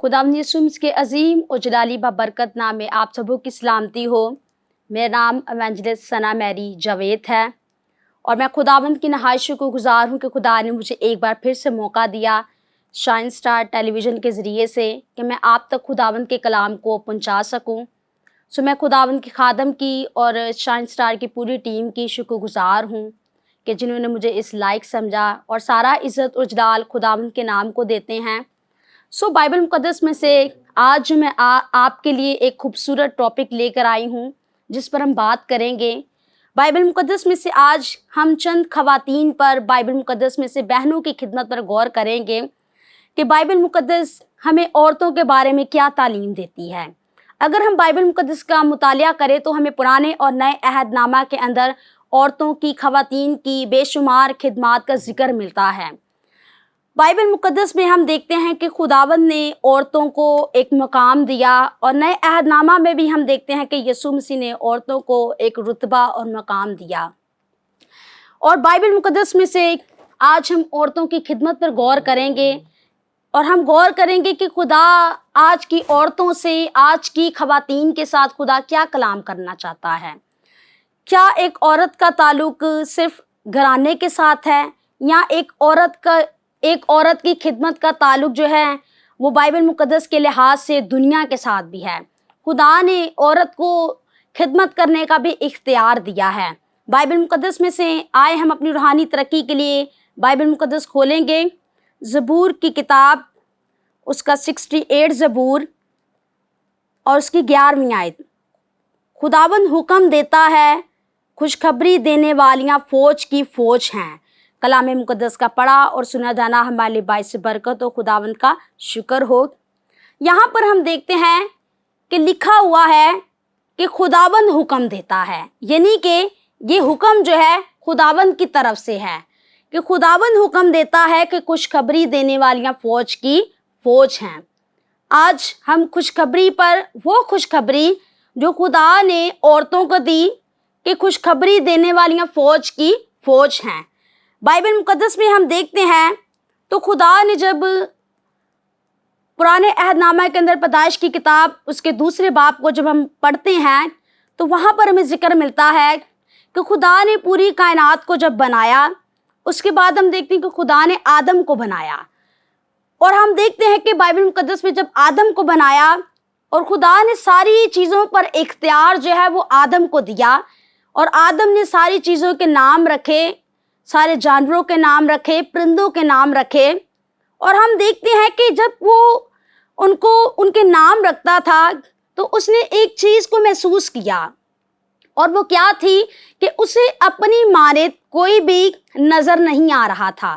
खुदावंद यीशु मसीह के अजीम और जलाली बाबरकत नाम में आप सबों की सलामती हो। मेरा नाम एवेंजलिस्ट सना मैरी जावेद है और मैं खुदावंद की नहायत शुक्रगुजार हूँ कि खुदा ने मुझे एक बार फिर से मौका दिया शाइन स्टार टेलीविज़न के ज़रिए से कि मैं आप तक खुदावंद के कलाम को पहुँचा सकूँ। सो मैं खुदावंद की खादम की और शाइन स्टार की पूरी टीम की शुक्रगुजार हूँ कि जिन्होंने मुझे इस लायक समझा और सारा इज़्ज़त और जलाल खुदावंद के नाम को देते हैं। सो बाइबल मुक़द्दस में से आज मैं आपके लिए एक खूबसूरत टॉपिक लेकर आई हूँ जिस पर हम बात करेंगे। बाइबल मुक़द्दस में से आज हम चंद ख़वातीन पर बाइबल मुक़द्दस में से बहनों की खिदमत पर गौर करेंगे कि बाइबल मुक़द्दस हमें औरतों के बारे में क्या तालीम देती है। अगर हम बाइबल मुक़द्दस का मुतालिया करें तो हमें पुराने और नए अहदनामा के अंदर औरतों की ख़वातीन की बेशुमार खिदमात का ज़िक्र मिलता है। बाइबल मुक़द्दस में हम देखते हैं कि खुदावंद ने औरतों को एक मकाम दिया और नए अहदनामा में भी हम देखते हैं कि यीशु मसीह ने औरतों को एक रुतबा और मकाम दिया। और बाइबल मुक़द्दस में से आज हम औरतों की खिदमत पर गौर करेंगे और हम गौर करेंगे कि खुदा आज की औरतों से, आज की ख़वातीन के साथ खुदा क्या कलाम करना चाहता है। क्या एक औरत का ताल्लुक सिर्फ घराने के साथ है या एक औरत की खिदमत का ताल्लुक जो है वो बाइबल मुक़द्दस के लिहाज से दुनिया के साथ भी है। खुदा ने औरत को खिदमत करने का भी इख्तियार दिया है। बाइबल मुक़द्दस में से आए हम अपनी रूहानी तरक्की के लिए बाइबल मुक़द्दस खोलेंगे। ज़बूर की किताब उसका 68 ज़बूर और उसकी 11वीं आयत। खुदावंद हुक्म देता है, खुशखबरी देने वालियाँ फ़ौज की फ़ौज हैं। कलाम मुक़द्दस का पढ़ा और सुना जाना हमारे लिए बाइस बरकत हो। खुदावंद का शुक्र हो। यहाँ पर हम देखते हैं कि लिखा हुआ है कि खुदावंद हुक्म देता है, यानी कि ये हुक्म जो है खुदावंद की तरफ से है कि खुदावंद हुक्म देता है कि खुशखबरी देने वालियाँ फ़ौज की फ़ौज हैं। आज हम खुशखबरी पर, वो खुशखबरी जो खुदा ने औरतों को दी कि खुशखबरी देने वालियाँ फ़ौज की फ़ौज हैं। बाइबल मुक़द्दस में हम देखते हैं तो खुदा ने जब पुराने अहदनामा के अंदर पैदाइश की किताब उसके दूसरे बाब को जब हम पढ़ते हैं तो वहाँ पर हमें ज़िक्र मिलता है कि खुदा ने पूरी कायनात को जब बनाया, उसके बाद हम देखते हैं कि खुदा ने आदम को बनाया। और हम देखते हैं कि बाइबल मुक़द्दस में जब आदम को बनाया और खुदा ने सारी चीज़ों पर इख्तियार जो है वो आदम को दिया और आदम ने सारी चीज़ों के नाम रखे, सारे जानवरों के नाम रखे, परिंदों के नाम रखे। और हम देखते हैं कि जब वो उनके नाम रखता था तो उसने एक चीज़ को महसूस किया और वो क्या थी कि उसे अपनी मानद कोई भी नज़र नहीं आ रहा था।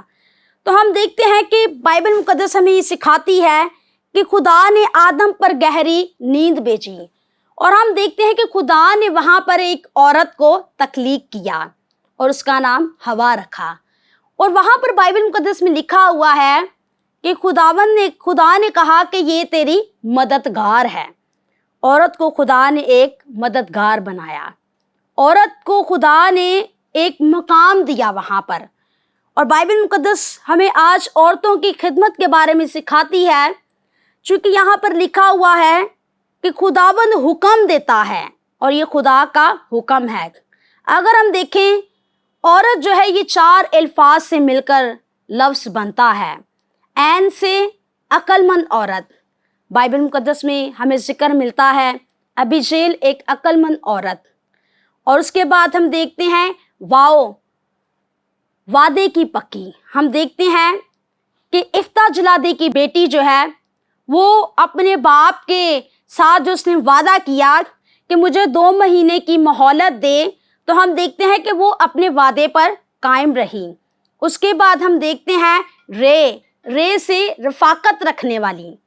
तो हम देखते हैं कि बाइबल मुक़द्दस हमें ये सिखाती है कि खुदा ने आदम पर गहरी नींद भेजी और हम देखते हैं कि खुदा ने वहाँ पर एक औरत को तख्लीक किया और उसका नाम हवा रखा। और वहाँ पर बाइबल मुक़द्दस में लिखा हुआ है कि खुदा ने कहा कि ये तेरी मददगार है। औरत को खुदा ने एक मददगार बनाया, औरत को खुदा ने एक मकाम दिया वहाँ पर। और बाइबल मुक़द्दस हमें आज औरतों की खिदमत के बारे में सिखाती है, चूँकि यहाँ पर लिखा हुआ है कि खुदावंद हुक्म देता है और ये खुदा का हुक्म है। अगर हम देखें, औरत जो है ये 4 अल्फाज से मिलकर लफ्ज़ बनता है। ऐन से अक्लमंद औरत। बाइबल मुक़द्दस में हमें ज़िक्र मिलता है अबीजेल एक अक्लमंद औरत। और उसके बाद हम देखते हैं वादे की पक्की। हम देखते हैं कि इफ्ता जलादी की बेटी जो है वो अपने बाप के साथ जो उसने वादा किया कि मुझे 2 महीने की मोहलत दे, तो हम देखते हैं कि वो अपने वादे पर कायम रही। उसके बाद हम देखते हैं रे से रफ़ाकत रखने वाली।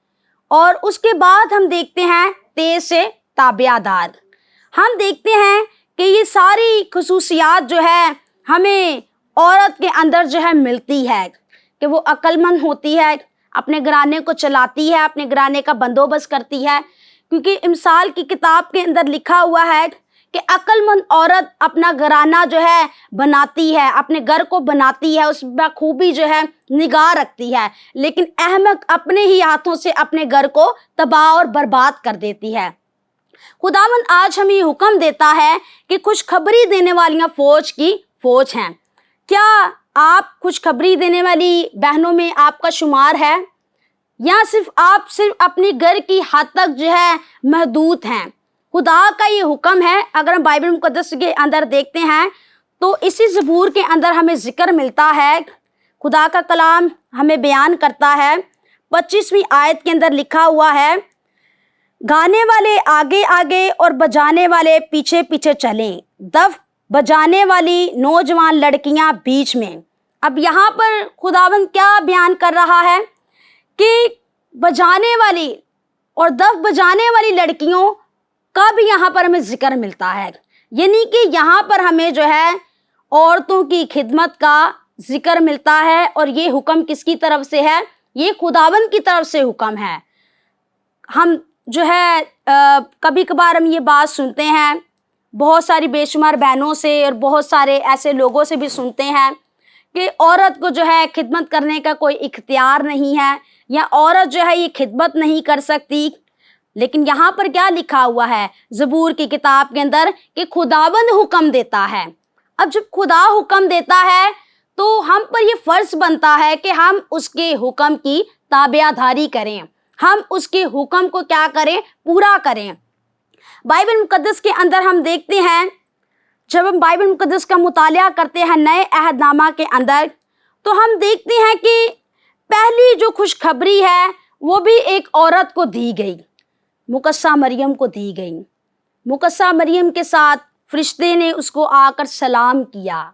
और उसके बाद हम देखते हैं ते से ताबियादार। हम देखते हैं कि ये सारी खुसूसियात जो है हमें औरत के अंदर जो है मिलती है कि वो अक्लमंद होती है, अपने घराने को चलाती है, अपने घराने का बंदोबस्त करती है। क्योंकि इमसाल की किताब के अंदर लिखा हुआ है कि अक्लमंद औरत अपना घराना जो है बनाती है, अपने घर को बनाती है, उस बखूबी जो है निगाह रखती है, लेकिन अहमक अपने ही हाथों से अपने घर को तबाह और बर्बाद कर देती है। खुदावंद आज हमें हुक्म देता है कि खुशखबरी देने वालियां फौज की फौज हैं। क्या आप खुशखबरी देने वाली बहनों में आपका शुमार है, या आप सिर्फ अपने घर की हद तक जो है महदूद हैं? खुदा का ये हुक्म है। अगर हम बाइबल मुकद्दस के अंदर देखते हैं तो इसी ज़बूर के अंदर हमें ज़िक्र मिलता है, खुदा का कलाम हमें बयान करता है। 25वीं आयत के अंदर लिखा हुआ है, गाने वाले आगे आगे और बजाने वाले पीछे पीछे चलें, दफ बजाने वाली नौजवान लड़कियां बीच में। अब यहाँ पर खुदावंद क्या बयान कर रहा है कि बजाने वाली और दफ बजाने वाली लड़कियों का भी यहाँ पर हमें जिक्र मिलता है, यानी कि यहाँ पर हमें जो है औरतों की खिदमत का जिक्र मिलता है। और ये हुक्म किसकी तरफ से है? ये खुदावंद की तरफ से हुक्म है। हम जो है कभी कभार हम ये बात सुनते हैं बहुत सारी बेशुमार बहनों से और बहुत सारे ऐसे लोगों से भी सुनते हैं कि औरत को जो है खिदमत करने का कोई इख्तियार नहीं है, या औरत जो है ये खिदमत नहीं कर सकती। लेकिन यहाँ पर क्या लिखा हुआ है ज़बूर की किताब के अंदर कि खुदावंद हुक्म देता है। अब जब खुदा हुक्म देता है तो हम पर ये फ़र्ज़ बनता है कि हम उसके हुक्म की ताबेदारी करें, हम उसके हुक्म को क्या करें? पूरा करें। बाइबल मुकद्दस के अंदर हम देखते हैं, जब हम बाइबल मुकद्दस का मुतालिया करते हैं नए अहदनामा के अंदर, तो हम देखते हैं कि पहली जो खुशखबरी है वो भी एक औरत को दी गई, मुकस्सा मरियम को दी गई। मुकस्सा मरियम के साथ फरिश्ते ने उसको आकर सलाम किया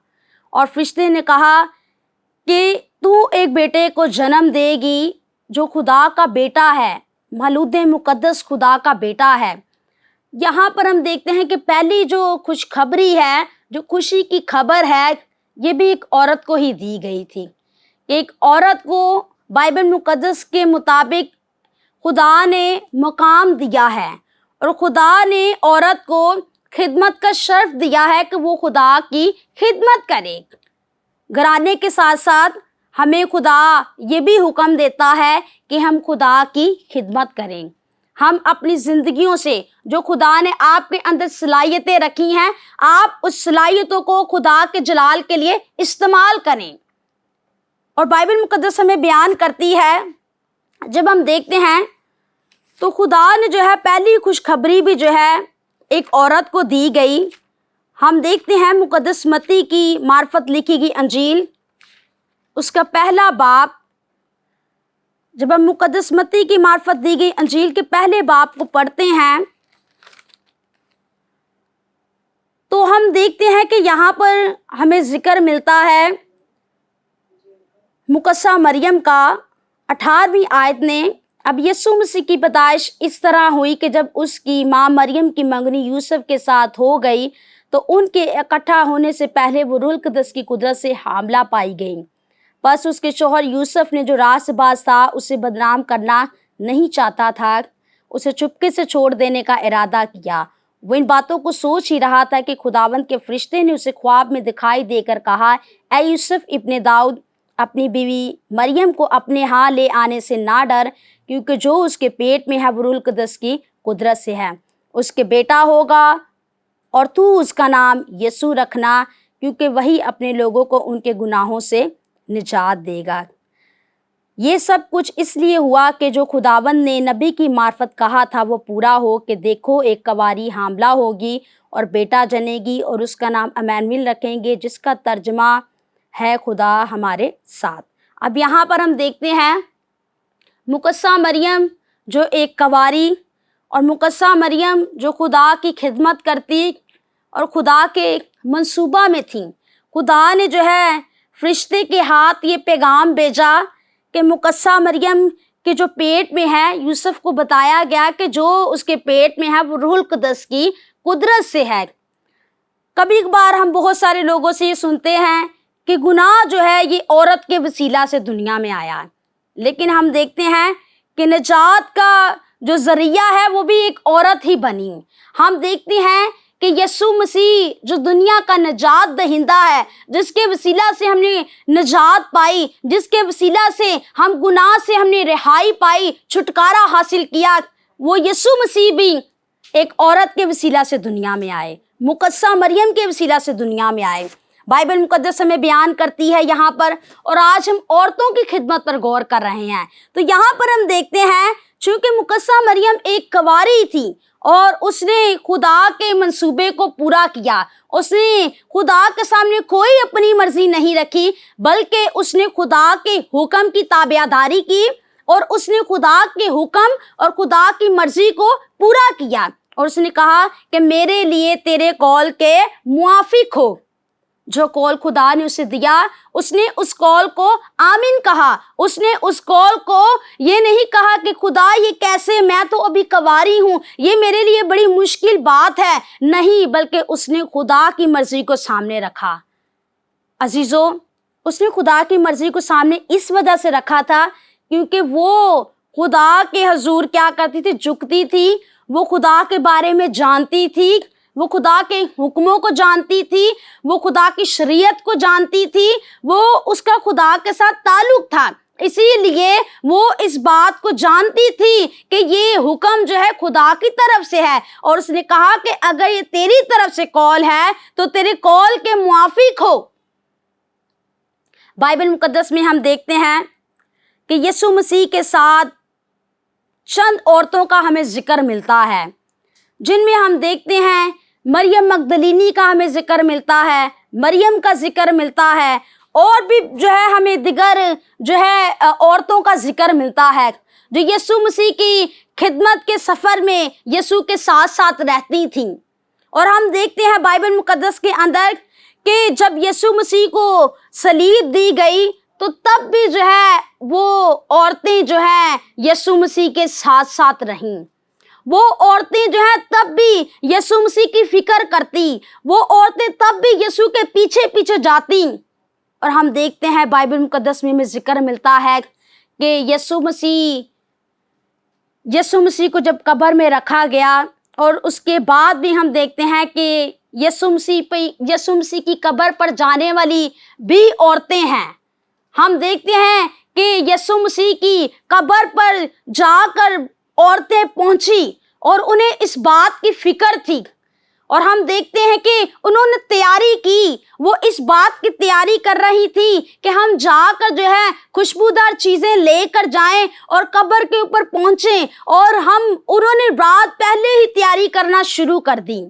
और फरिश्ते ने कहा कि तू एक बेटे को जन्म देगी जो खुदा का बेटा है, मौलूद मुकद्दस खुदा का बेटा है। यहाँ पर हम देखते हैं कि पहली जो खुशखबरी है, जो खुशी की खबर है, ये भी एक औरत को ही दी गई थी। एक औरत को बाइबल मुकद्दस के मुताबिक खुदा ने मकाम दिया है और खुदा ने औरत को खिदमत का शर्फ दिया है कि वो खुदा की खिदमत करे। घराने के साथ साथ हमें खुदा ये भी हुक्म देता है कि हम खुदा की खिदमत करें। हम अपनी ज़िंदगियों से जो खुदा ने आपके अंदर सलाहियतें रखी हैं, आप उस सलाहियतों को खुदा के जलाल के लिए इस्तेमाल करें। और बाइबल मुकद्दस हमें बयान करती है, जब हम देखते हैं तो खुदा ने जो है पहली खुशखबरी भी जो है एक औरत को दी गई। हम देखते हैं मुकद्दस मत्ती की मार्फत लिखी गई अंजील, उसका पहला बाब। जब हम मुकद्दस मत्ती की मार्फत दी गई अंजील के पहले बाब को पढ़ते हैं तो हम देखते हैं कि यहाँ पर हमें जिक्र मिलता है मुकस्सा मरियम का 18वीं आयत ने। अब यीशु मसीह की पैदाइश इस तरह हुई कि जब उसकी माँ मरियम की मंगनी यूसुफ के साथ हो गई तो उनके इकट्ठा होने से पहले वो रूह कुद्दस की कुदरत से हामला पाई गई। बस उसके शौहर यूसुफ ने जो रास्तबाज था उसे बदनाम करना नहीं चाहता था, उसे चुपके से छोड़ देने का इरादा किया। वो इन बातों को सोच ही रहा था कि खुदावंद के फरिश्ते ने उसे ख्वाब में दिखाई देकर कहा, ऐ यूसुफ इब्ने दाऊद, अपनी बीवी मरियम को अपने यहाँ ले आने से ना डर, क्योंकि जो उसके पेट में है वो रूह कुद्दस की कुदरत से है। उसके बेटा होगा और तू उसका नाम यीशु रखना, क्योंकि वही अपने लोगों को उनके गुनाहों से निजात देगा। ये सब कुछ इसलिए हुआ कि जो खुदावंद ने नबी की मार्फत कहा था वो पूरा हो कि देखो एक कवारी हामला होगी और बेटा जनेगी और उसका नाम इम्मानुएल रखेंगे, जिसका तर्जमा है खुदा हमारे साथ। अब यहाँ पर हम देखते हैं मुकस्सा मरियम जो एक कवारी और मुकस्सा मरियम जो खुदा की खिदमत करती और खुदा के मंसूबा में थी। खुदा ने जो है फरिश्ते के हाथ ये पैगाम भेजा कि मुकस्सा मरियम के जो पेट में है, यूसुफ को बताया गया कि जो उसके पेट में है वो रूह कुद्दस की कुदरत से है। कभी कभार हम बहुत सारे लोगों से ये सुनते हैं कि गुनाह जो है ये औरत के वसीला से दुनिया में आया है, लेकिन हम देखते हैं कि निजात का जो ज़रिया है वो भी एक औरत ही बनी। हम देखते हैं کہ یسوع مسیح جو دنیا کا نجات دہندہ ہے، جس کے وسیلہ سے ہم نے نجات پائی، جس کے وسیلہ سے ہم گناہ سے ہم نے رہائی پائی، چھٹکارا حاصل کیا، وہ یسوع مسیح بھی ایک عورت کے وسیلہ سے دنیا میں آئے، مقدسہ مریم کے وسیلہ سے دنیا میں آئے۔ بائبل مقدس ہمیں بیان کرتی ہے یہاں پر، اور آج ہم عورتوں کی خدمت پر غور کر رہے ہیں۔ تو یہاں پر ہم دیکھتے ہیں چونکہ مقدسہ مریم ایک کنواری تھی اور اس نے خدا کے منصوبے کو پورا کیا، اس نے خدا کے سامنے کوئی اپنی مرضی نہیں رکھی، بلکہ اس نے خدا کے حکم کی تابعداری کی، اور اس نے خدا کے حکم اور خدا کی مرضی کو پورا کیا، اور اس نے کہا کہ میرے لیے تیرے قول کے موافق ہو۔ جو قول خدا نے اسے دیا، اس نے اس قول کو آمین کہا، اس نے اس قول کو یہ نہیں کہا کہ خدا یہ کیسے، میں تو ابھی کنواری ہوں، یہ میرے لیے بڑی مشکل بات ہے، نہیں، بلکہ اس نے خدا کی مرضی کو سامنے رکھا۔ عزیزو، اس نے خدا کی مرضی کو سامنے اس وجہ سے رکھا تھا کیونکہ وہ خدا کے حضور کیا کرتی تھی، جھکتی تھی، وہ خدا کے بارے میں جانتی تھی، وہ خدا کے حکموں کو جانتی تھی، وہ خدا کی شریعت کو جانتی تھی، وہ اس کا خدا کے ساتھ تعلق تھا، اسی لیے وہ اس بات کو جانتی تھی کہ یہ حکم جو ہے خدا کی طرف سے ہے، اور اس نے کہا کہ اگر یہ تیری طرف سے قول ہے تو تیرے قول کے موافق ہو۔ بائبل مقدس میں ہم دیکھتے ہیں کہ یسوع مسیح کے ساتھ چند عورتوں کا ہمیں ذکر ملتا ہے، جن میں ہم دیکھتے ہیں مریم مگدلینی کا ہمیں ذکر ملتا ہے، مریم کا ذکر ملتا ہے، اور بھی جو ہے ہمیں دیگر جو ہے عورتوں کا ذکر ملتا ہے جو یسوع مسیح کی خدمت کے سفر میں یسوع کے ساتھ ساتھ رہتی تھیں۔ اور ہم دیکھتے ہیں بائبل مقدس کے اندر کہ جب یسوع مسیح کو صلیب دی گئی تو تب بھی جو ہے وہ عورتیں جو ہیں یسوع مسیح کے ساتھ ساتھ رہیں، وہ عورتیں جو ہیں تب بھی یسوع مسیح کی فکر کرتی، وہ عورتیں تب بھی یسوع کے پیچھے پیچھے جاتی۔ اور ہم دیکھتے ہیں بائبل مقدس میں ہمیں ذکر ملتا ہے کہ یسوع مسیح کو جب قبر میں رکھا گیا، اور اس کے بعد بھی ہم دیکھتے ہیں کہ یسوع مسیح کی قبر پر جانے والی بھی عورتیں ہیں۔ ہم دیکھتے ہیں کہ یسوع مسیح کی قبر پر جا کر عورتیں پہنچی اور انہیں اس بات کی فکر تھی، اور ہم دیکھتے ہیں کہ انہوں نے تیاری کی، وہ اس بات کی تیاری کر رہی تھی کہ ہم جا کر جو ہے خوشبودار چیزیں لے کر جائیں اور قبر کے اوپر پہنچیں، اور انہوں نے رات پہلے ہی تیاری کرنا شروع کر دی۔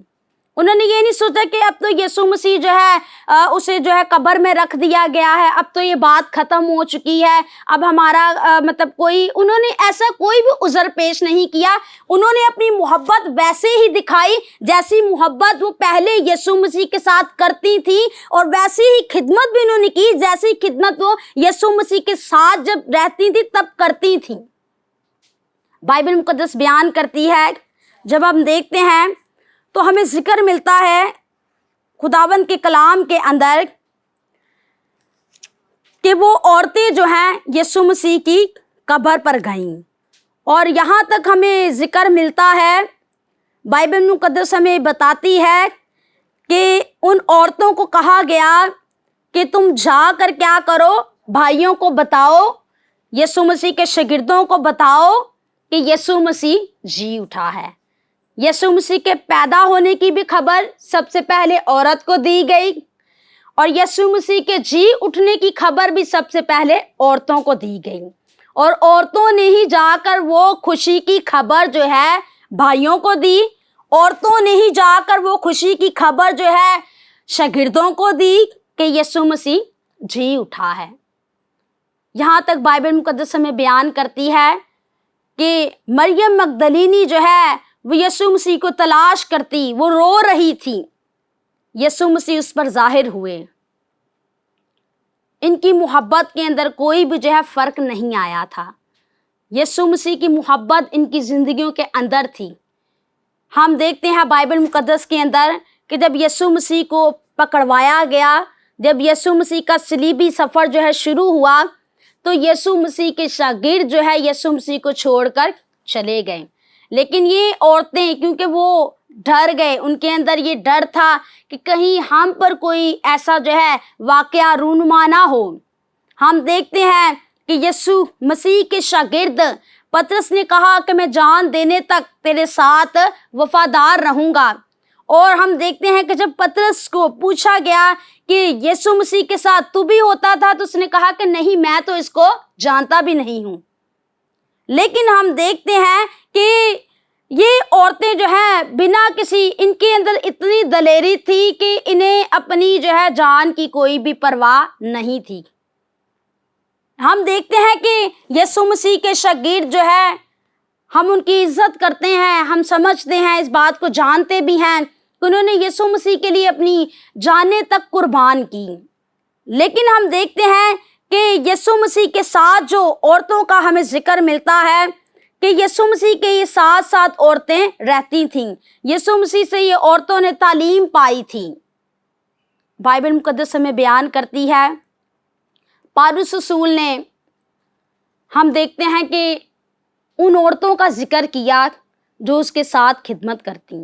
انہوں نے یہ نہیں سوچا کہ اب تو یسوع مسیح جو ہے اسے جو ہے قبر میں رکھ دیا گیا ہے، اب تو یہ بات ختم ہو چکی ہے، اب ہمارا انہوں نے ایسا کوئی بھی عذر پیش نہیں کیا۔ انہوں نے اپنی محبت ویسے ہی دکھائی جیسی محبت وہ پہلے یسوع مسیح کے ساتھ کرتی تھی، اور ویسی ہی خدمت بھی انہوں نے کی جیسی خدمت وہ یسوع مسیح کے ساتھ جب رہتی تھی تب کرتی تھی۔ بائبل مقدس بیان کرتی ہے، جب ہم دیکھتے ہیں تو ہمیں ذکر ملتا ہے خداوند کے کلام کے اندر کہ وہ عورتیں جو ہیں یسوع مسیح کی قبر پر گئیں، اور یہاں تک ہمیں ذکر ملتا ہے، بائبل مقدس ہمیں بتاتی ہے کہ ان عورتوں کو کہا گیا کہ تم جا کر کیا کرو، بھائیوں کو بتاؤ، یسوع مسیح کے شاگردوں کو بتاؤ کہ یسوع مسیح جی اٹھا ہے۔ یسوع مسیح کے پیدا ہونے کی بھی خبر سب سے پہلے عورت کو دی گئی، اور یسوع مسیح کے جی اٹھنے کی خبر بھی سب سے پہلے عورتوں کو دی گئی، اور عورتوں نے ہی جا کر وہ خوشی کی خبر جو ہے بھائیوں کو دی، عورتوں نے ہی جا کر وہ خوشی کی خبر جو ہے شاگردوں کو دی کہ یسوع مسیح جی اٹھا ہے۔ یہاں تک بائبل مقدس ہمیں بیان کرتی ہے کہ مریم مگدلینی جو ہے وہ یسوع مسیح کو تلاش کرتی، وہ رو رہی تھی، یسوع مسیح اس پر ظاہر ہوئے۔ ان کی محبت کے اندر کوئی بھی جو ہے فرق نہیں آیا تھا، یسوع مسیح کی محبت ان کی زندگیوں کے اندر تھی۔ ہم دیکھتے ہیں بائبل مقدس کے اندر کہ جب یسوع مسیح کو پکڑوایا گیا، جب یسوع مسیح کا صلیبی سفر جو ہے شروع ہوا، تو یسوع مسیح کے شاگرد جو ہے یسوع مسیح کو چھوڑ کر چلے گئے، لیکن یہ عورتیں کیونکہ وہ डर गए। उनके अंदर ये डर था कि कहीं हम पर कोई ऐसा जो है वाकया रूनुमा ना हो। हम देखते हैं कि यीशु मसीह के शागिर्द पतरस ने कहा कि मैं जान देने तक तेरे साथ वफादार रहूँगा। और हम देखते हैं कि जब पतरस को पूछा गया कि यीशु मसीह के साथ तू भी होता था, तो उसने कहा कि नहीं, मैं तो इसको जानता भी नहीं हूँ। लेकिन हम देखते हैं कि ये औरतें जो हैं बिना किसी, इनके अंदर इतनी दलेरी थी कि इन्हें अपनी जो है जान की कोई भी परवाह नहीं थी। हम देखते हैं कि यीशु मसीह के शागिर्द जो है, हम उनकी इज्जत करते हैं, हम समझते हैं, इस बात को जानते भी हैं कि उन्होंने यीशु मसीह के लिए अपनी जानें तक कुर्बान की। लेकिन हम देखते हैं कि यीशु मसीह के साथ जो औरतों का हमें जिक्र मिलता है कि यीशु मसीह के ये साथ साथ औरतें रहती थीं। यीशु मसीह से ये औरतों ने तालीम पाई थी। बाइबल मुकद्दस हमें बयान करती है, पौलुस रसूल ने, हम देखते हैं कि उन औरतों का जिक्र किया जो उसके साथ खिदमत करती।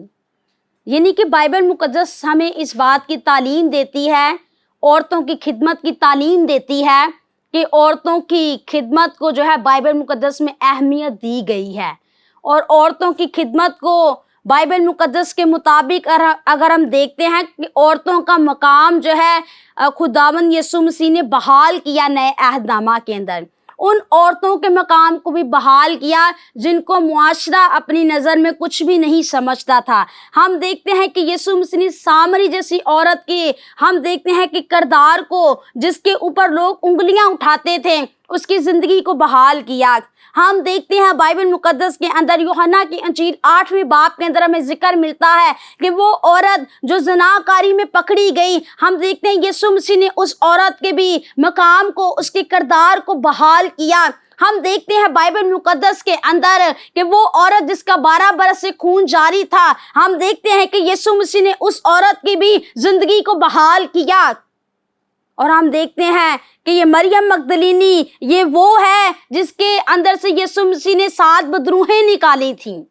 यानी कि बाइबल मुकद्दस हमें इस बात की तालीम देती है, औरतों की खिदमत की तालीम देती है कि औरतों की खिदमत को जो है बाइबल मुकद्दस में अहमियत दी गई है। और औरतों की खिदमत को बाइबल मुकद्दस के मुताबिक अगर हम देखते हैं कि औरतों का मकाम जो है खुदावंद यीशु मसीह ने बहाल किया नए अहदनामा के अंदर। उन औरतों के मकाम को भी बहाल किया जिनको मुआशरा अपनी नज़र में कुछ भी नहीं समझता था। हम देखते हैं कि यीशु मसीह ने सामरी जैसी औरत की, हम देखते हैं कि किरदार को, जिसके ऊपर लोग उंगलियां उठाते थे, उसकी ज़िंदगी को बहाल किया। हम देखते हैं बाइबल मुकद्दस के अंदर यूहन्ना की इंजील 8वें बाब के अंदर हमें जिक्र मिलता है कि वो औरत जो ज़नाकारी में पकड़ी गई, हम देखते हैं यीशु मसीह ने उस औरत के भी मकाम को, उसके किरदार को बहाल किया। हम देखते हैं बाइबल मुकद्दस के अंदर कि वो औरत जिसका 12 बरस से खून जारी था, हम देखते हैं कि यीशु मसीह ने उस औरत की भी ज़िंदगी को बहाल किया। और हम देखते हैं कि ये मरियम मगदलीनी, ये वो है जिसके अंदर से यीशु मसीह ने 7 बदरूहें निकाली थीं।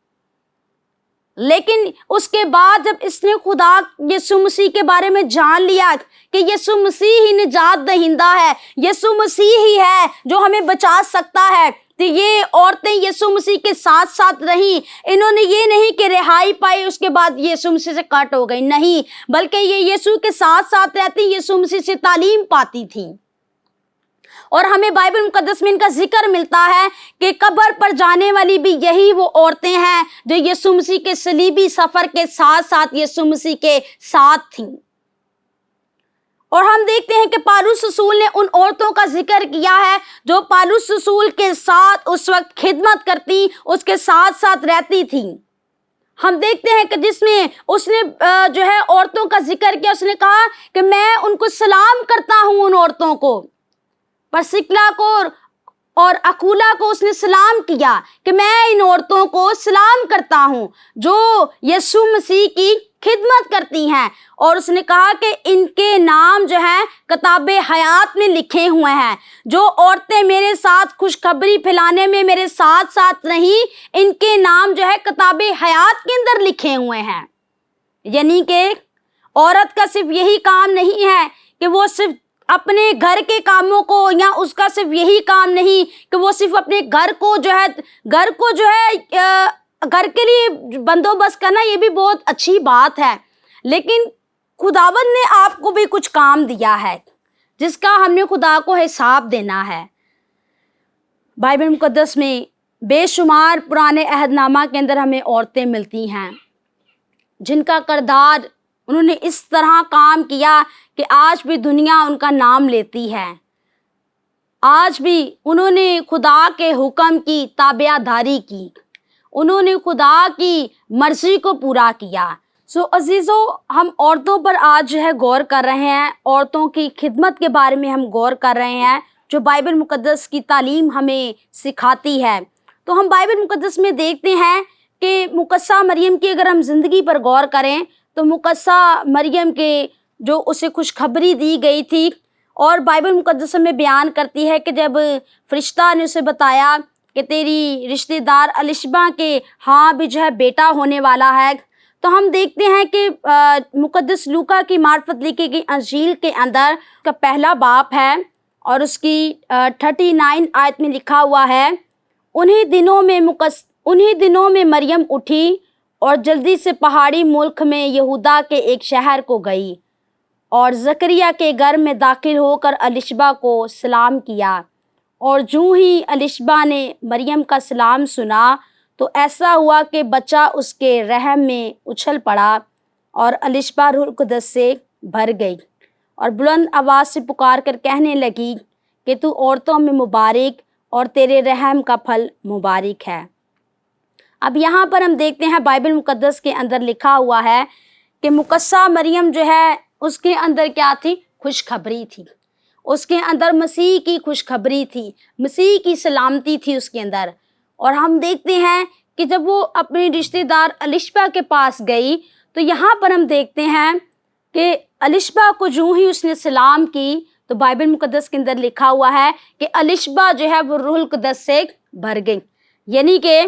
लेकिन उसके बाद जब इसने खुदा यीशु मसीह के बारे में जान लिया कि यीशु मसीह ही निजात दहिंदा है, यीशु मसीह ही है जो हमें बचा सकता है, तो ये औरतें यीशु मसीह के साथ साथ रहीं। इन्होंने ये नहीं कि रिहाई पाई उसके बाद यीशु मसीह से कट हो गई, नहीं, बल्कि ये यीशु के साथ साथ रहती, यीशु मसीह से तालीम पाती थी। और हमें बाइबल मुकद्दस में इनका जिक्र मिलता है कि कब्र पर जाने वाली भी यही वो औरतें हैं जो यीशु मसीह के सलीबी सफ़र के साथ साथ यीशु मसीह के साथ थीं। और हम देखते हैं कि पौलुस रसूल ने उन औरतों का जिक्र किया है जो पौलुस रसूल के साथ उस वक्त खिदमत करती, उसके साथ साथ रहती थी। हम देखते हैं कि जिसमें उसने जो है औरतों का जिक्र किया, उसने कहा कि मैं उनको सलाम करता हूँ, उन औरतों को, परसिक्ला को और अकूला को उसने सलाम किया कि मैं इन औरतों को सलाम करता हूँ जो यीशु मसीह की खिदमत करती हैं। और उसने कहा कि इनके नाम जो हैं किताबे हयात में लिखे हुए हैं। जो औरतें मेरे साथ खुशखबरी फैलाने में मेरे साथ साथ रहीं, इनके नाम जो है किताबे हयात के अंदर लिखे हुए हैं। यानी कि औरत का सिर्फ यही काम नहीं है कि वो सिर्फ अपने घर के कामों को, या उसका सिर्फ यही काम नहीं कि वो सिर्फ अपने घर को जो है घर के लिए बंदोबस्त करना, ये भी बहुत अच्छी बात है, लेकिन खुदावंद ने आपको भी कुछ काम दिया है जिसका हमने खुदा को हिसाब देना है। बाइबल मुकद्दस में बेशुमार पुराने अहदनामा के अंदर हमें औरतें मिलती हैं जिनका किरदार, उन्होंने इस तरह काम किया कि आज भी दुनिया उनका नाम लेती है। आज भी उन्होंने खुदा के हुक्म की ताबेदारी की, उन्होंने खुदा की मर्जी को पूरा किया। सो अजीज़ों, हम औरतों पर आज जो है गौर कर रहे हैं, औरतों की खिदमत के बारे में हम गौर कर रहे हैं जो बाइबल मुकद्दस की तालीम हमें सिखाती है। तो हम बाइबल मुकद्दस में देखते हैं कि मुकद्सा मरियम की अगर हम ज़िंदगी पर गौर करें तो मुकद्सा मरियम के जो उसे खुशखबरी दी गई थी, और बाइबल मुकद्दस में बयान करती है कि जब फरिश्ता ने उसे बताया कि तेरी रिश्तेदार अलिशबा के हाँ भी जो है बेटा होने वाला है, تو ہم دیکھتے ہیں کہ مقدس لوکا کی معرفت لکھی گئی انجیل کے اندر کا پہلا باب ہے اور اس کی 39 آیت میں لکھا ہوا ہے، انہی دنوں میں مریم اٹھی اور جلدی سے پہاڑی ملک میں یہودا کے ایک شہر کو گئی اور زکریا کے گھر میں داخل ہو کر الشبہ کو سلام کیا، اور جو ہی الشبہ نے مریم کا سلام سنا تو ایسا ہوا کہ بچہ اس کے رحم میں اچھل پڑا اور الشبہ روح القدس سے بھر گئی اور بلند آواز سے پکار کر کہنے لگی کہ تو عورتوں میں مبارک اور تیرے رحم کا پھل مبارک ہے۔ اب یہاں پر ہم دیکھتے ہیں بائبل مقدس کے اندر لکھا ہوا ہے کہ مقدسہ مریم جو ہے اس کے اندر کیا تھی؟ خوشخبری تھی، اس کے اندر مسیح کی خوشخبری تھی، مسیح کی سلامتی تھی اس کے اندر۔ اور ہم دیکھتے ہیں کہ جب وہ اپنے رشتہ دار الشبہ کے پاس گئی تو یہاں پر ہم دیکھتے ہیں کہ الشبہ کو جو ہی اس نے سلام کی تو بائبل مقدس کے اندر لکھا ہوا ہے کہ الشبہ جو ہے وہ روح القدس سے بھر گئی، یعنی کہ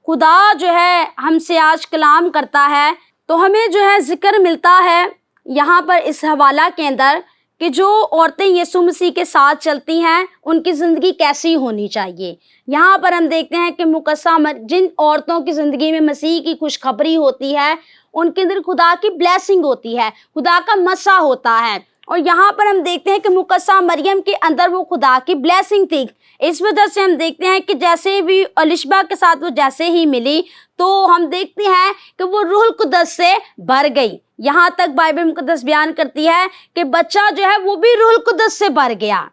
خدا جو ہے ہم سے آج کلام کرتا ہے تو ہمیں جو ہے ذکر ملتا ہے یہاں پر اس حوالہ کے اندر کہ جو عورتیں یسوع مسیح کے ساتھ چلتی ہیں ان کی زندگی کیسی ہونی چاہیے۔ یہاں پر ہم دیکھتے ہیں کہ مقدسہ جن عورتوں کی زندگی میں مسیح کی خوشخبری ہوتی ہے ان کے اندر خدا کی بلیسنگ ہوتی ہے، خدا کا مسا ہوتا ہے، اور یہاں پر ہم دیکھتے ہیں کہ مقدسہ مریم کے اندر وہ خدا کی بلیسنگ تھی۔ اس وجہ سے ہم دیکھتے ہیں کہ جیسے بھی الشبہ کے ساتھ وہ جیسے ہی ملی تو ہم دیکھتے ہیں کہ وہ روح القدس سے بھر گئی۔ یہاں تک بائبل مقدس بیان کرتی ہے کہ بچہ جو ہے وہ بھی روح القدس سے بھر گیا،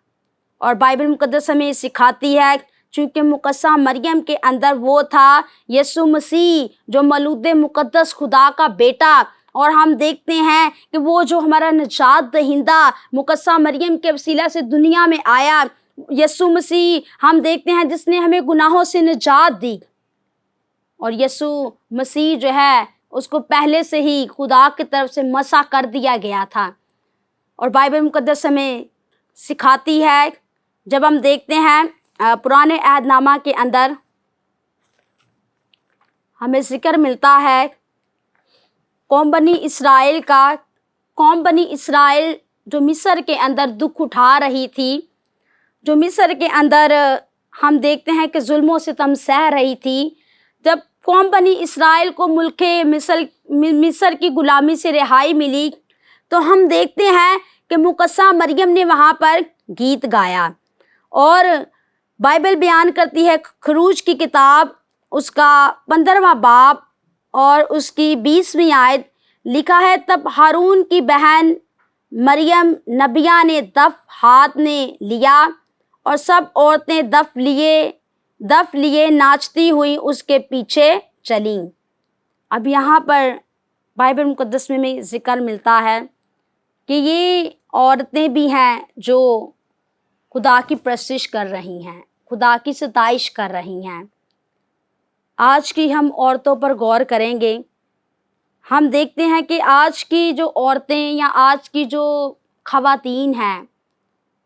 اور بائبل مقدس ہمیں سکھاتی ہے چونکہ مقدسہ مریم کے اندر وہ تھا یسوع مسیح جو مولود مقدس خدا کا بیٹا، اور ہم دیکھتے ہیں کہ وہ جو ہمارا نجات دہندہ مقدسہ مریم کے وسیلہ سے دنیا میں آیا، یسوع مسیح ہم دیکھتے ہیں جس نے ہمیں گناہوں سے نجات دی، اور یسوع مسیح جو ہے اس کو پہلے سے ہی خدا کی طرف سے مسح کر دیا گیا تھا۔ اور بائبل مقدس ہمیں سکھاتی ہے جب ہم دیکھتے ہیں پرانے عہد نامہ کے اندر ہمیں ذکر ملتا ہے قوم بنی اسرائیل جو مصر کے اندر دکھ اٹھا رہی تھی، جو مصر کے اندر ہم دیکھتے ہیں کہ ظلم و ستم سہ رہی تھی، جب قوم بنی اسرائیل کو ملک مصر کی غلامی سے رہائی ملی تو ہم دیکھتے ہیں کہ مقدسہ مریم نے وہاں پر گیت گایا، اور بائبل بیان کرتی ہے خروج کی کتاب اس کا 15واں باب اور اس کی 20ویں آیت لکھا ہے، تب ہارون کی بہن مریم نبیہ نے دف ہاتھ میں لیا اور سب عورتیں دف لیے ناچتی ہوئی اس کے پیچھے چلیں۔ اب یہاں پر بائبل مقدس میں ہمیں ذکر ملتا ہے کہ یہ عورتیں بھی ہیں جو خدا کی پرستش کر رہی ہیں، خدا کی ستائش کر رہی ہیں۔ آج کی ہم عورتوں پر غور کریں گے، ہم دیکھتے ہیں کہ آج کی جو عورتیں یا آج کی جو خواتین ہیں،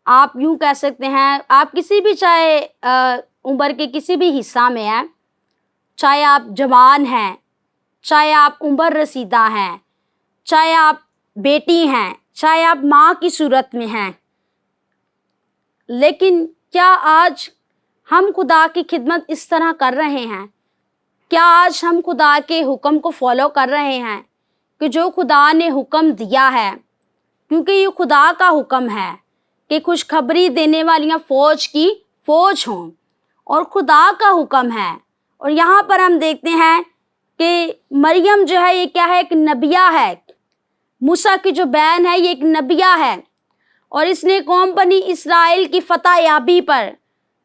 آپ یوں کہہ سکتے ہیں آپ کسی بھی چاہے عمر کے کسی بھی حصہ میں ہیں، چاہے آپ جوان ہیں، چاہے آپ عمر رسیدہ ہیں، چاہے آپ بیٹی ہیں، چاہے آپ ماں کی صورت میں ہیں، لیکن کیا آج ہم خدا کی خدمت اس طرح کر رہے ہیں؟ کیا آج ہم خدا کے حکم کو فالو کر رہے ہیں کہ جو خدا نے حکم دیا ہے؟ کیونکہ یہ خدا کا حکم ہے کہ خوشخبری دینے والیاں فوج کی فوج ہوں، اور خدا کا حکم ہے۔ اور یہاں پر ہم دیکھتے ہیں کہ مریم جو ہے یہ کیا ہے؟ ایک نبیہ ہے، موسیٰ کی جو بہن ہے یہ ایک نبیہ ہے، اور اس نے قوم بنی اسرائیل کی فتح یابی پر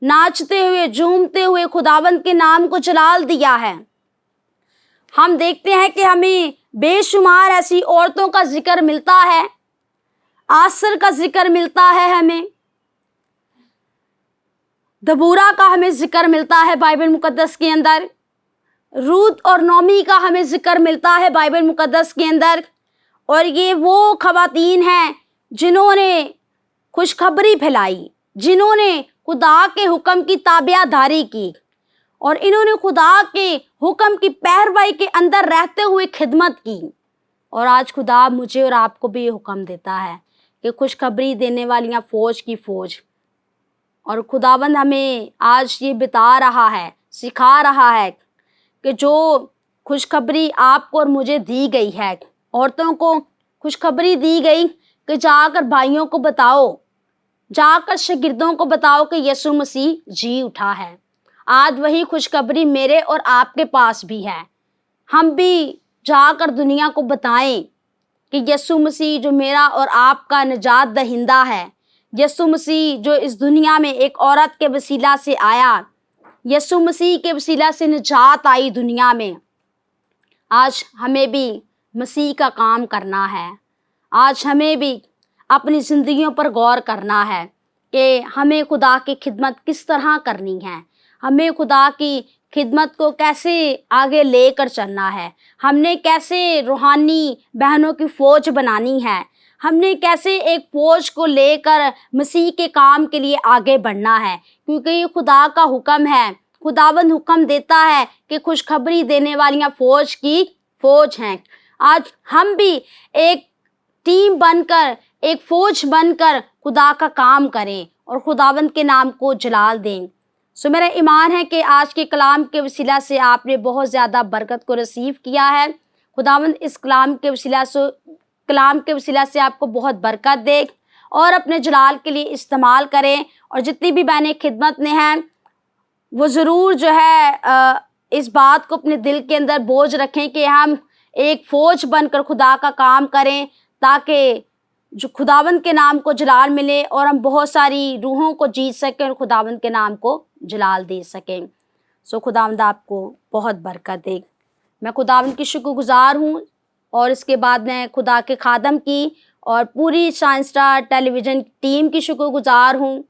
ناچتے ہوئے جھومتے ہوئے خداوند کے نام کو جلال دیا ہے۔ ہم دیکھتے ہیں کہ ہمیں بے شمار ایسی عورتوں کا ذکر ملتا ہے، آسر کا ذکر ملتا ہے، ہمیں دبورہ کا ہمیں ذکر ملتا ہے بائبل مقدس کے اندر، روت اور نومی کا ہمیں ذکر ملتا ہے بائبل مقدس کے اندر، اور یہ وہ خواتین ہیں جنہوں نے خوشخبری پھیلائی، جنہوں نے خدا کے حکم کی تابع داری کی، اور انہوں نے خدا کے हुक्म की पैरवाई के अंदर रहते हुए खिदमत की। और आज खुदा मुझे और आपको भी ये हुक्म देता है कि खुशखबरी देने वालियाँ फ़ौज की फ़ौज। और खुदाबंद हमें आज ये बता रहा है, सिखा रहा है कि जो खुशखबरी आपको और मुझे दी गई है, औरतों को खुशखबरी दी गई कि जाकर भाइयों को बताओ, जाकर शागिर्दों को बताओ कि यीशु मसीह जी उठा है। आज वही खुशखबरी मेरे और आपके पास भी है। हम भी जाकर दुनिया को बताएं कि यीशु मसीह जो मेरा और आपका निजात दहिंदा है, यीशु मसीह जो इस दुनिया में एक औरत के वसीला से आया, यीशु मसीह के वसीला से निजात आई दुनिया में। आज हमें भी मसीह का काम करना है। आज हमें भी अपनी ज़िंदगियों पर गौर करना है कि हमें खुदा की खिदमत किस तरह करनी है, हमें खुदा की खिदमत को कैसे आगे लेकर चलना है, हमने कैसे रूहानी बहनों की फ़ौज बनानी है, हमने कैसे एक फ़ौज को लेकर मसीह के काम के लिए आगे बढ़ना है। क्योंकि ये खुदा का हुक्म है, खुदावंद हुक्म देता है कि खुशखबरी देने वालियाँ फ़ौज की फ़ौज हैं। आज हम भी एक टीम बनकर, एक फ़ौज बनकर खुदा का काम करें और खुदावंद के नाम को जलाल दें। सो मेरा ईमान है कि आज के कलाम के वसीला से आपने बहुत ज़्यादा बरकत को रिसीव किया है। खुदावंद इस कलाम के वसीला से आपको बहुत बरकत दे और अपने जलाल के लिए इस्तेमाल करें। और जितनी भी बहनें खिदमत में हैं वो ज़रूर जो है इस बात को अपने दिल के अंदर बोझ रखें कि हम एक फ़ौज बनकर खुदा का काम करें, ताकि जो खुदावंद के नाम को जलाल मिले और हम बहुत सारी रूहों को जीत सकें और खुदावंद के नाम को जलाल दे सकें। सो खुदावंद आपको बहुत बरकत दे। मैं खुदावंद की शुक्रगुज़ार हूँ और इसके बाद मैं खुदा के खादम की और पूरी शाइन स्टार टेलीविज़न टीम की शुक्रगुज़ार हूँ।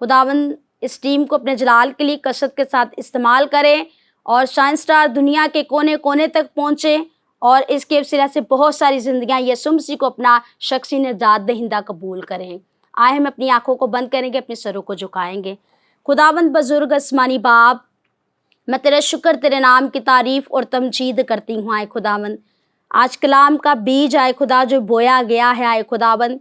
खुदावंद इस टीम को अपने जलाल के लिए कसरत के साथ इस्तेमाल करें और शाइन स्टार दुनिया के कोने कोने तक पहुँचे और इसके वसीला से बहुत सारी ज़िंदगियाँ यीशु मसीह को अपना शख्सी निजात दहिंदा कबूल करें। आए हम अपनी आँखों को बंद करेंगे, अपने सरों को झुकाएंगे। खुदावंद बुजुर्ग आसमानी बाप, मैं तेरा शुक्र, तेरे नाम की तारीफ़ और तमजीद करती हूँ। आए खुदावंद, आज कलाम का बीज आए खुदा जो बोया गया है, आए खुदावंद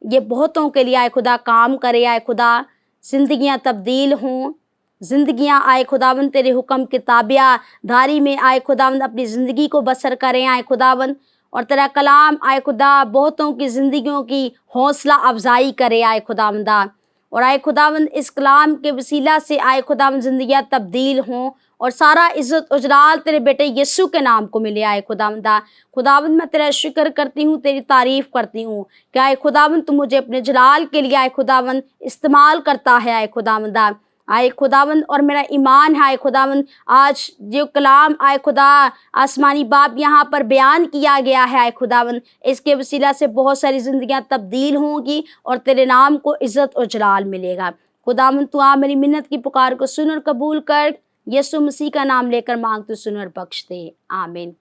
ये बहुतों के लिए आए खुदा काम करे। आए खुदा ज़िंदगियाँ तब्दील हों, ज़िंदगियाँ आए खुदावंद तेरे हुक्म की ताबियादारी में आए खुदावंद अपनी ज़िंदगी को बसर करें। आए खुदावंद और तेरा कलाम आए खुदा बहुतों की ज़िंदगियों की हौसला अफजाई करे। आए खुदावंदा और आए खुदावंद इस कलाम के वसीला से आए खुदावंद ज़िंदगियाँ तब्दील हों और सारा इज़्ज़त उजलाल तेरे बेटे यीशु के नाम को मिले। आए खुदावंदा, खुदावंद मैं तेरा शुक्र करती हूँ, तेरी तारीफ़ करती हूँ कि आए खुदावंद तू मुझे अपने जलाल के लिए आए खुदावंद इस्तेमाल करता है। आए खुदावंदा, आए खुदावंद और मेरा ईमान है आए खुदावंद आज जो कलाम आए खुदा आसमानी बाप यहाँ पर बयान किया गया है, आए खुदावंद इसके वसीला से बहुत सारी ज़िंदगियाँ तब्दील होंगी और तेरे नाम को इज़्ज़त और जलाल मिलेगा। खुदावंद तू आ मेरी मिन्नत की पुकार को सुन और कबूल कर। यीशु मसीह का नाम लेकर मांग तू सुन और बख्श दे। आमीन।